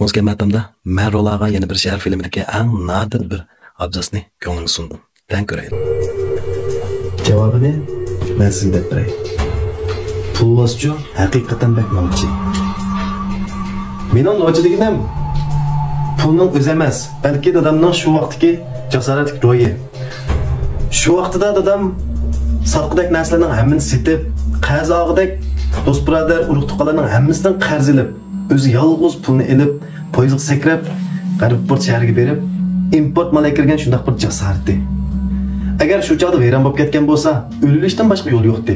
O'zga matamda men rol olgan yana bir shahar filmidagi eng nadir bir abzasni ko'ngilga sundim. Dan ko'raylik. Javobini men sizga deb beray. Pul voschu haqiqatan bekmoqchi. Mening nochiligim pulning o'zi emas, balki dadamning shu vaqtdagi jasoratli ro'yi. Shu vaqtida dadam sotqidek narsalarning hammasini setib, qarz olgidek do'st birodar, urug' tuqqanlarning hammasidan qarz olib, o'zi yolg'iz pulni olib, poyezdga sakrab, G'arbport shahriga berib, import mal kirgan shunday bir jasorati. Agar shu chog'da vayron bo'lib ketgan bo'lsa, o'lishdan boshqa yo'l yo'qdi.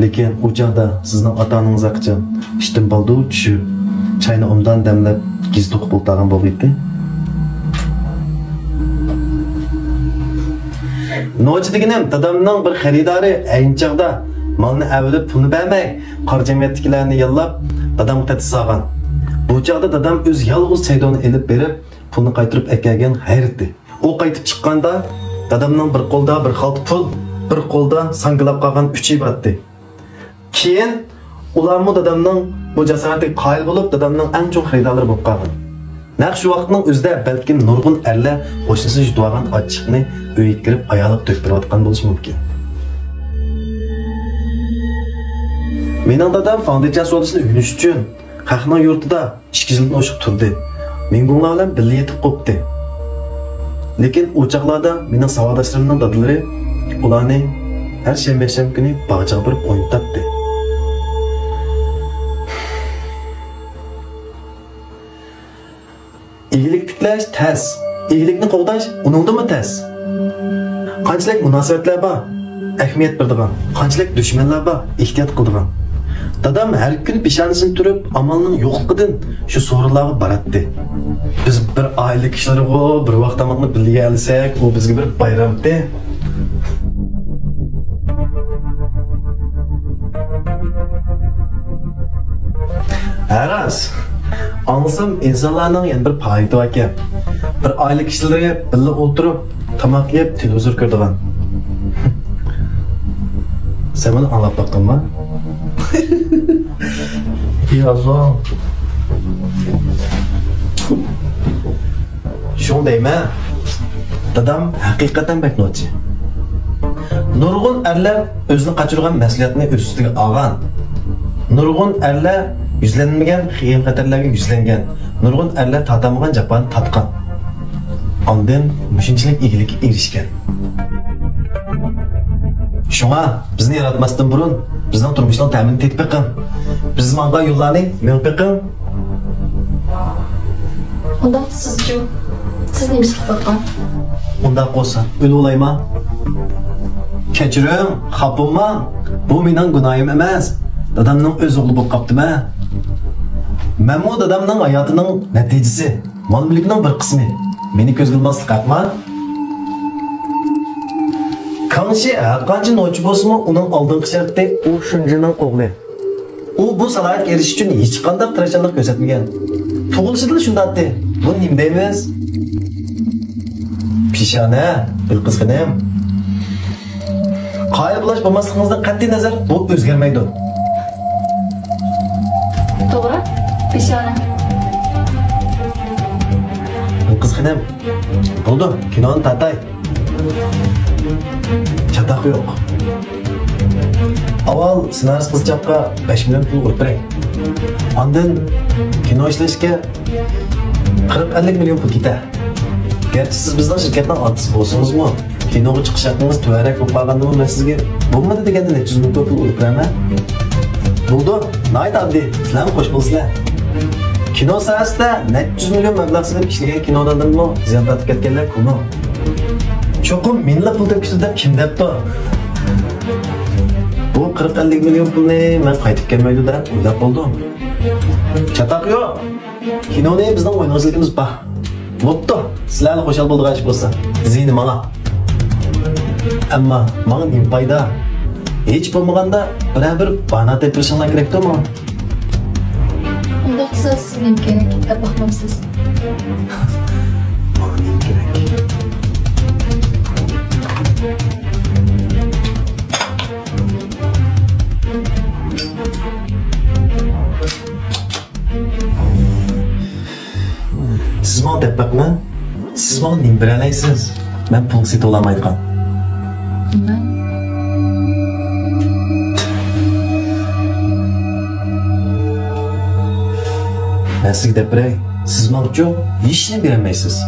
Lekin u chog'da sizning ota-onangiz aqchon ishdan bo'ldi tushib, çayni ondan demlep gizli to'qib o'ltirgan bo'ldi. Nochi deganim dadamning bir xaridori ayinchaqda malni avlab pulni bermay, qor jamiyatdagilarni yollab dadamga tatis olgan. Bu chaqda dadam o'z yolg'iz saydoni elib berib, pulni qaytarib akagan hayratdi. U qaytib chiqqanda dadamning bir qo'lda bir xalt pul, bir qo'lda sangilab qolgan 3 ibatdi. Keyin ularmi dadamning bu jasoratiga qoyil bo'lib, dadamning eng cho'ng xaridorlari bo'lib qolgan. Naq shu vaqtning o'zida balki nurg'un erlar qo'shnisi yutib olgan ochiqni uyga kirib ayolib to'ktirayotgan bo'lishi mumkin. Mening dadam fondicha so'lishni o'rganish uchun xalqning yurtida 2 yildan oshiq turdi. Minglar bilan birga yetib qopti. Lekin u chaqlarda mening savodoshlarimning dadalari ularni har shanba kuni bog'cha borib o'ynatdi. İyilik tiklash tez, iyilikni qo'llash uningdimi tez. Qanchalik munosabatlar bor, ahamiyat beradigan, qanchalik dushmanlar bor, ehtiyot qiladigan. Dadam har kun peshonasini turib, amalning yo'qligidan shu so'rinlarga baratdi. Biz bir oila kishilari bir vaqt tamoqni birga olsak, u bizga bir bayramdi. Aras. Anlasam insanlarning yana bir payidi var ekan. Bir oila kishilariga birga o'tirib, tamoq yeb, televizor ko'radigan. Sen buni anlab boqdingmi? Yozon. Shundaymi? Dadam haqiqatan beknochi. Nurg'un erlar o'zini qochirgan mas'uliyatni o'z ustiga olgan. Nurg'un erlar yüzlenmegen, xiyim xatarlarga yüzlengen, nurg'un erlar tatamagan jafoni tatqan. Ondan mushinchilik egilikka erishgan. Shunga bizni yaratmasdan burun bizning turmushning ta'minini tetbiqin. Biz manga yo'llarni men biqin. Unda siz-chi? Siz nima ish qilib Unda qo'sa, o'l olayman. Kechiring, xafa bu mening gunohim emas. Dadamning o'z o'g'li bo'lib qopdimi? Menmu dadamning hayotining natijasi, mol-mulkning bir qismi. Meni ko'z qilmaslik qatma. Qancha qancha nochi bo'lsa-mu, uning oldingi sharti u shunjining o'g'li. U bu salohiyatga erishish uchun hech qanday tirishchilik ko'rsatmagan. Tug'ilishida shundaydi. Bu nima deymiz? Pishona, bir qizg'inim. Qoyil bo'lish bo'lmasligingizdan qat'iy nazar bu o'zgarmaydi. To'g'ri? Peshona. Qizg'inim. Bo'ldi, kinoni tatay. Chataq yo'q. Avval ssenarist qizchaqqa 5 million pul o'tiring. Ondan kino ishlashga 40-50 million pul ketadi. Gerçi siz bizning shirkatning otisi bo'lsangiz-mu, kinoga chiqish haqqingiz to'larak bo'lib qolganda men sizga bo'lmadi deganda 400 ming pul o'tiraman. Bo'ldi, nayt oddiy, sizlarni qo'sh bo'lsizlar. Kino sohasida 400 million mablag' sarflab ishlagan kinodanmi ziyorat ketganlar ko'p. Cho'qim minglab pul topishdi deb kim debdi? Bu 40-50 million pulni men qaytib kelmaydi deb o'ylab qoldim. Chataq yo'q. Kinoni bizning o'ynashligimiz bor. Bo'pti, sizlarni qo'shal bo'ldigan ish bo'lsa, zini menga. Ammo menga nima foyda? Hech bo'lmaganda bir bana tepishinglar kerak-ku. Unda siz nima kerak deb baxtmamsiz. Menga kerak. siz bana deb bakma. Siz bana nima bilalaysiz? Ben pul seta olamaydigan. Ben sizga deb beray. Siz menga hech nima berolmaysiz.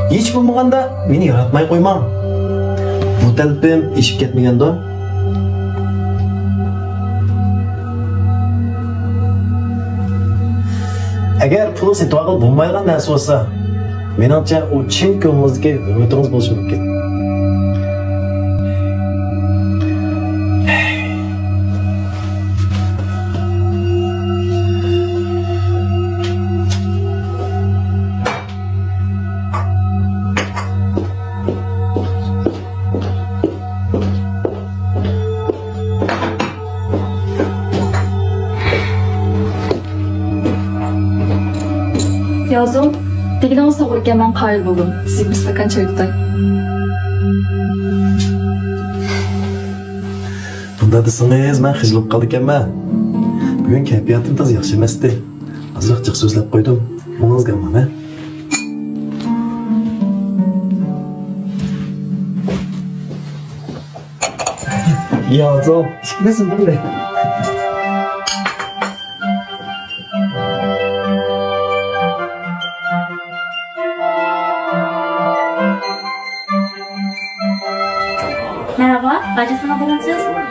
Hech bo'lmaganda meni yaratmay qo'ymang. Bu talpim eshib ketmaganda agar pul seta olib bo'lmaydigan narsa bo'lsa, menimcha u chin ko'nglingizdagi ümitingiz bo'lishi mumkin. Yazım, degiden savurken ben kayboldum. Siz bir stakan çay tutay. Bunda desangiz, men xijilib qoldi ekanman. Bugun kayfiyatim toz yaxshi emasdi. Ozroq jiq so'zlab qo'ydim. Yo'lingizga mana. Yazım, çıkmasın böyle. Merhaba, bacısına bakın siz.